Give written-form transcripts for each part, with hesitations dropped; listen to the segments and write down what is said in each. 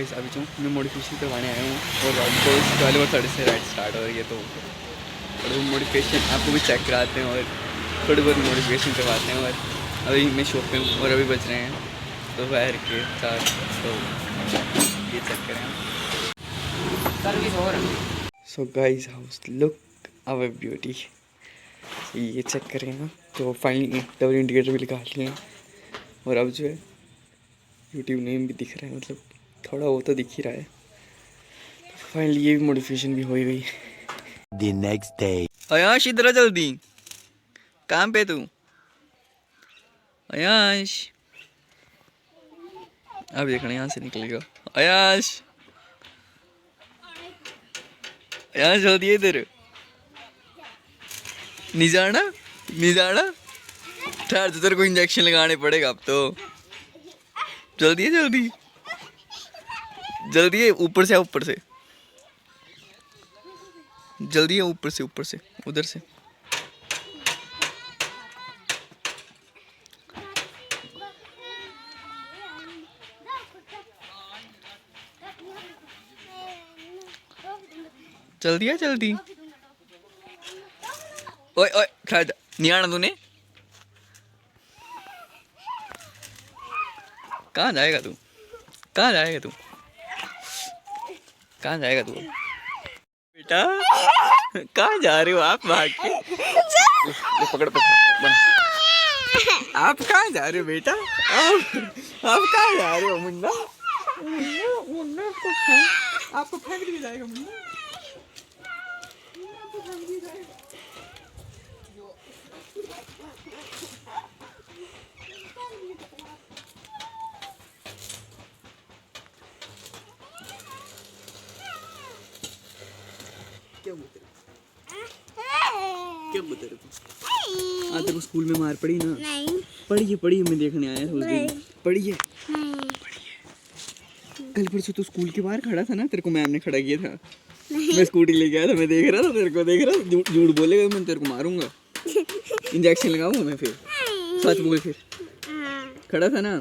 Guys अभी जो मैं मॉडिफिकेशन करवाने आया हूँ और आपको पहले और 30 से राइड स्टार्ट हो रही है, तो थोड़ी मॉडिफिकेशन आपको भी चेक कराते हैं और थोड़ी बहुत मॉडिफिकेशन करवाते हैं। और अभी मैं शॉप पे हूँ और अभी बज रहे हैं दोपहर के 4, तो ये चेक करें। So guys how's look our beauty, ये चेक करें ना। तो फाइनली डबल इंडिकेटर भी निकाल लिए हैं और अब जो है यूट्यूब नेम भी दिख रहा है, मतलब थोड़ा वो तो दिख ही रहा है। तो फाइनली ये भी मॉडिफिकेशन भी हो गई। The next day. अयांश इधर आ जल्दी, काम पे तू। अयांश अब देखना यहाँ से निकलेगा। अयांश अयांश जल्दी इधर, नहीं जाना नहीं जाना। ठहर तो तेरे को इंजेक्शन लगाने पड़ेगा अब तो। जल्दी है जल्दी जल्दी है, ऊपर से ऊपर से जल्दी है, ऊपर से उधर से। जल्दी है जल्दी। ओए ओए खा जा, नहीं आना तूने। कहाँ जाएगा तू, कहाँ जाएगा तू, कहाँ जाएगा तू बेटा, कहाँ जा रहे हो आप भाग के। ये पकड़ पकड़, आप कहाँ जा रहे हो बेटा, आप कहाँ जा रहे हो मुन्ना, मुन्ना आपको फेंक दिया जाएगा मुन्ना। क्या बता रहे तू? तेरे को स्कूल में मार पड़ी ना? नहीं। पड़ी है मैं देखने आया था उस दिन। पड़ी है। कल परसों तो स्कूल के बाहर खड़ा था ना, तेरे को मैम ने खड़ा किया था। मैं स्कूटी लेके आया था, मैं देख रहा था तेरे को, देख रहा था। झूठ बोलेगा मैं तेरे को मारूंगा, इंजेक्शन लगाऊंगा मैं फिर। सच बोल फिर। खड़ा था ना?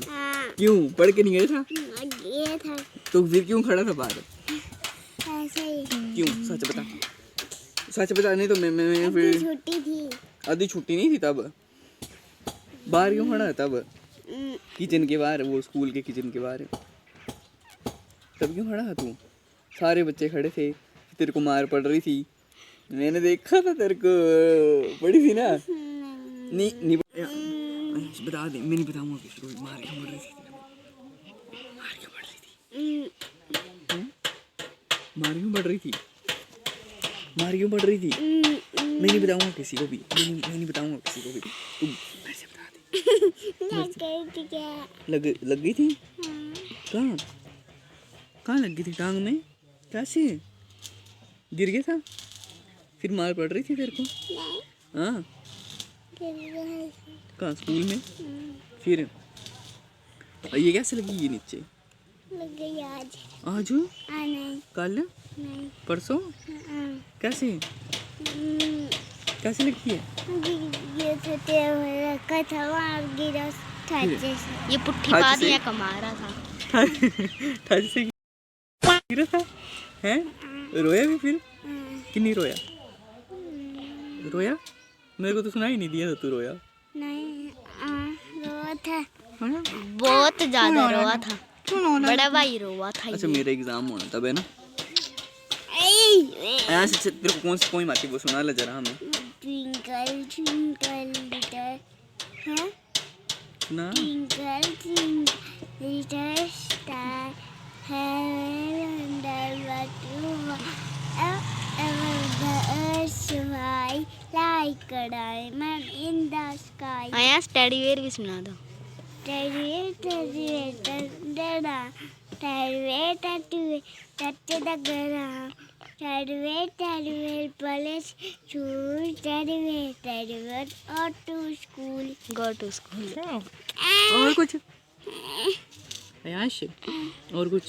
क्यों पढ़ के नहीं गया था? गया था। तो फिर क्यों खड़ा था बाहर? क्यों सच बता, सच बता। नहीं तो मैं फिर छुट्टी थी, आधी छुट्टी नहीं थी तब। बाहर क्यों खड़ा है तब? किचन के बाहर, वो स्कूल के किचन के बाहर। तब क्यों खड़ा है तू? सारे बच्चे खड़े थे, तेरे को मार पड़ रही थी, मैंने देखा था तेरे को। पड़ी थी ना? नहीं बता दे, मैं नहीं बताऊंगा किसी को। मार क्यों पड़ रही थी? मार क्यों पड़ रही थी? मार क्यों पड़ रही थी? मार क्यों पड़ रही थी? मैं नहीं बताऊंगा किसी को भी, मैं नहीं बताऊंगा किसी को भी। तुम मेरे से बता दे। लग गई थी? कहाँ कहाँ लग गई थी? टांग में? कैसे गिर गया था? फिर मार पड़ रही थी तेरे को? हाँ कहाँ स्कूल में? फिर ये कैसे लगी? ये नीचे लग गई आज। आज हो? नहीं कल? नहीं परसों? कैसे कैसे लगती है? ये पुट्ठी पा दिया, कमा रहा था। ठज से गिरा था? हैं? रोया भी फिर? कि नहीं रोया? रोया? मेरे को तो सुनाई नहीं दिया था तू रोया। नहीं रोया था, बहुत ज्यादा रोया था। बड़ा भाई रोया था। अच्छा मेरा एग्जाम होना तब है ना? यहाँ से तेरे को कौन सी पोएम आती है वो सुना ले जरा हमें। ट्विंकल ट्विंकल लिटिल ना twinkle twinkle little star heaven under what you ever the earth shine like a diamond in the sky। आया स्टडी वेयर भी सुना दो। Teddy touch the ground, teddy polish shoes, teddy go to school। और कुछ आयाश? और कुछ?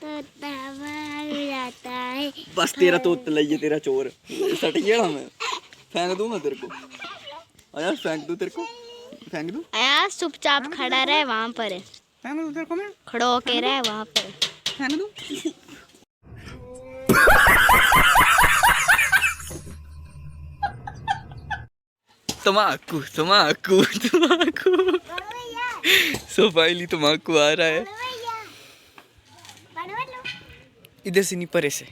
तोता भाग जाता है। बस तेरा तोता लइए, तेरा चोर सट गया ना। मैं फेंक दूँ मैं तेरे को? आयाश फेंक दूँ तेरे को? फेंक दूँ? आयाश चुपचाप खड़ा रहे वहाँ पर। फेंक दूँ तेरे को मैं? खड़ो होके रहे वहाँ पर। है ना तू तम्बाकू तम्बाकू तम्बाकू सो फाइनली तम्बाकू आ रहा है इधर से नहीं परे से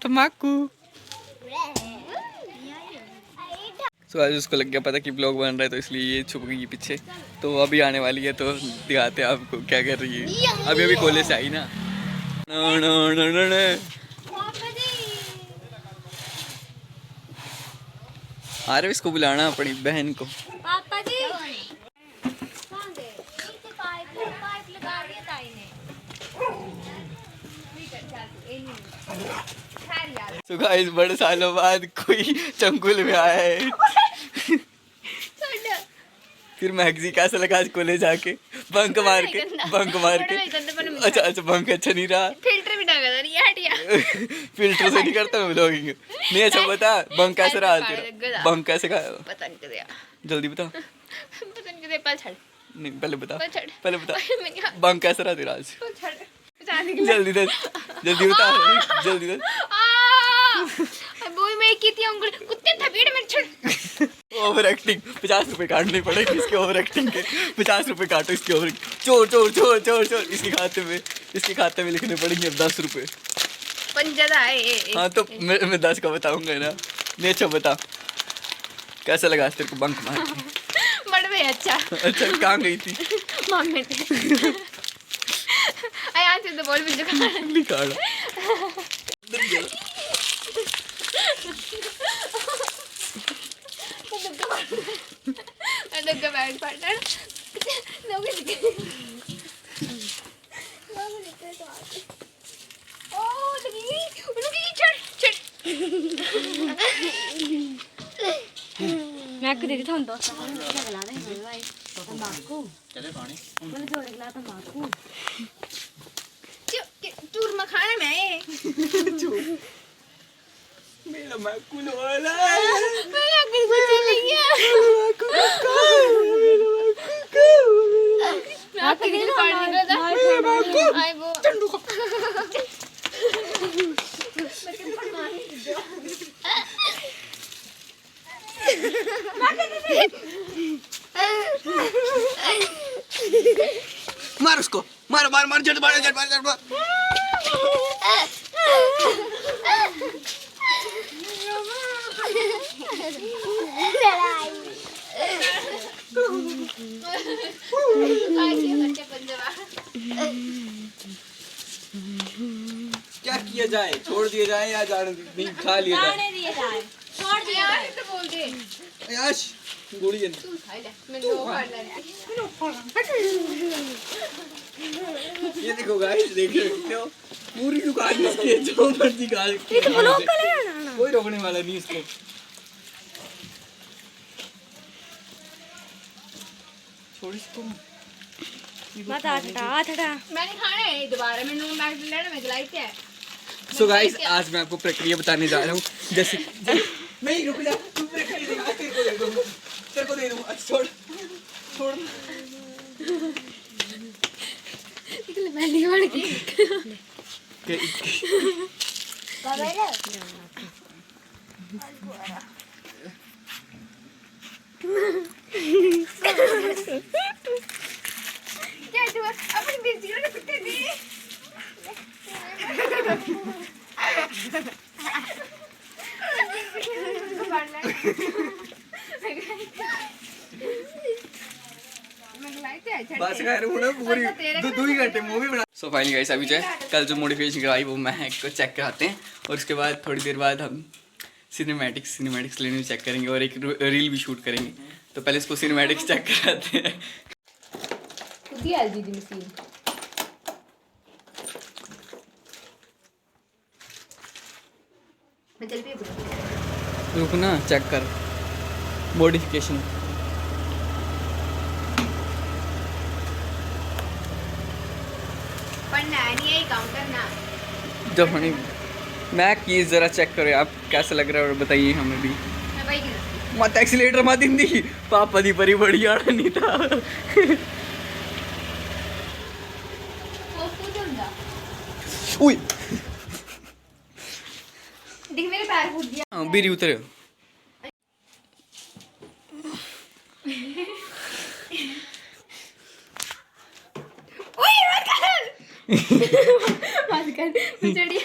तम्बाकू तो आज उसको लग गया पता कि ब्लॉग बन रहा है तो इसलिए ये छुप गई पीछे। तो अभी आने वाली है तो दिखाते हैं आपको क्या कर रही है। अभी अभी कॉलेज से आई ना। अरे इसको बुलाना अपनी बहन को। पापा जी पाइप लगा दिया ताई ने। तो गाइस बड़े सालों बाद कोई चंकुल में आया है। फिर मैगजी कैसा लगा आज कॉलेज आके बंक मार के अच्छा अच्छा बंक अच्छा नहीं रहा। फिल्टर भी डाल दे ये हटिया फिल्टर से नहीं करता मैं ब्लॉगिंग। नहीं अच्छा बता बंक कैसे रहा तेरा बंक कैसे का पता नहीं किया जल्दी बता पता नहीं किया पल छड़ नहीं पहले बता छड़ पहले बता मैं बंक कैसे रहा तेरा आज पल छड़ जल्दी दे जल्दी बता जल्दी दे बोई में की थी अंगुल कुत्ते थपेड़ में छड़ ओवर एक्टिंग 50 रुपए काटने पड़ेंगे इसके ओवर एक्टिंग के 50 रुपए काटो इसके ओवर चोर चोर चोर चोर चोर इसके खाते में लिखने पड़ेंगे अब 10 रुपए पंजदा है। हाँ तो मैं 10 का बताऊंगा ना। नहीं अच्छा बता कैसा लगा तेरे को बंक मार के? बड़ में अच्छा कहाँ गई थी मम्मी थे आई आज तो बोल भी जुका निकाला दुग्गा बैठ पार्टनर लोगे ओ लगी चढ़ मैं को दे दी थां दोस्त लगा दे भाई तंबाकू चले पानी मैंने जोड़े ला तंबाकू चूर मखाना मैं मेरा मैकुल वाला मैं आगे कुछ नहीं है आके दिल पानी निकला था आई वो चंडू को मार उसको मार मार मार जड़ मार क्या किया जाए छोड़ दिया जाए या जाने नहीं खा लिया जाए छोड़ दिया तो बोल दे यश गोली जन तू खा ले मैं दो खा ये देखो गाइस देख सकते हो पूरी दुकान इसकी है, जो मर्जी खा ये तो ब्लॉक कर लेना ना कोई रोकने वाला नहीं इसको। छोड़ इसको मत आठड़ा मैंने खाना है दोबारा मैं नून मैग लेना मैं गलाई थे। सो गाइस आज मैं आपको प्रक्रिया बताने जा रहा हूँ जैसे नहीं रुक जा तू प्रक्रिया तेरे को दे दूँ अच्छा छोड़ छोड़ निकल मैं निकाल के क्या तू अपनी बेटी को कुत्ते दे बस कर ना पूरी 2 घंटे मूवी बना। सो फाइनली गाइस अभी जो है कल जो मॉडिफिकेशन करवाई वो मैं को चेक कराते हैं और उसके बाद थोड़ी देर बाद हम सिनेमैटिक्स लेने चेक करेंगे और एक रील भी शूट करेंगे। तो पहले इसको सिनेमैटिक्स चेक कराते हैं। खुदी एलजी दी मशीन मैं चल पे रुक ना चेक कर मॉडिफिकेशन पढ़ना है नहीं काउंटर ना जब हनी मैं की जरा चेक करो आप कैसा लग रहा है और बताइए हमें भी। मैं भाई की दस्ती मत एक्सीलेटर मत इंदी पापा दी परी बड़ी आड़ा नहीं था। पोस्ट तो ਹੁੰਦਾ उई देख मेरे पैर फूट गया हाँ बीरी उतरे। मत कर चढ़िया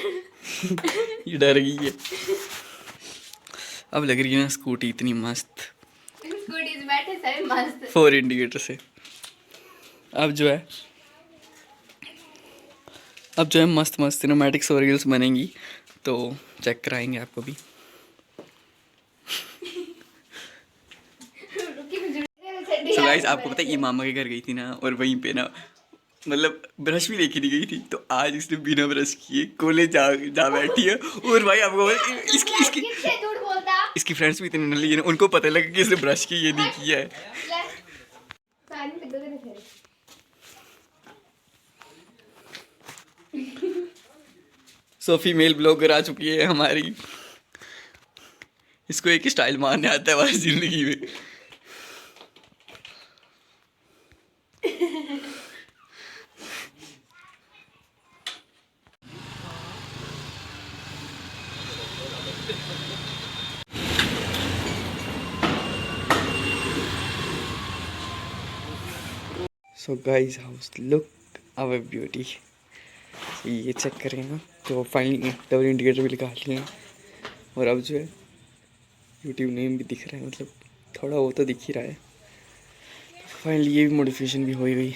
ये डर गई है। अब लग रही है ना स्कूटी इतनी मस्त स्कूटी से बैठे सभी मस्त 4 इंडिकेटर से। अब जो है मस्त मस्त सिनेमैटिक्स और रील्स बनेंगी तो चेक कराएंगे आपको भी। So guys, आपको पता है ये मामा के घर गई थी ना और वहीं पे ना मतलब ब्रश भी लेके नहीं गई थी तो आज इसने बिना ब्रश किए कॉलेज जा बैठी है। और भाई आपको इसकी फ्रेंड्स भी इतनी नली है ना उनको पता लगा कि इसने ब्रश किया ये नहीं किया है। सो फीमेल ब्लॉगर आ चुकी है हमारी। इसको एक स्टाइल मारने आता है हमारी जिंदगी में। So guys how's look our beauty. ये चेक करेंगे तो फाइनली डबल इंडिकेटर भी निकाल लिए हैं और अब जो है यूट्यूब नेम भी दिख रहा है मतलब थोड़ा वो तो दिख ही रहा है। फाइनली ये भी मॉडिफिकेशन भी हो गई।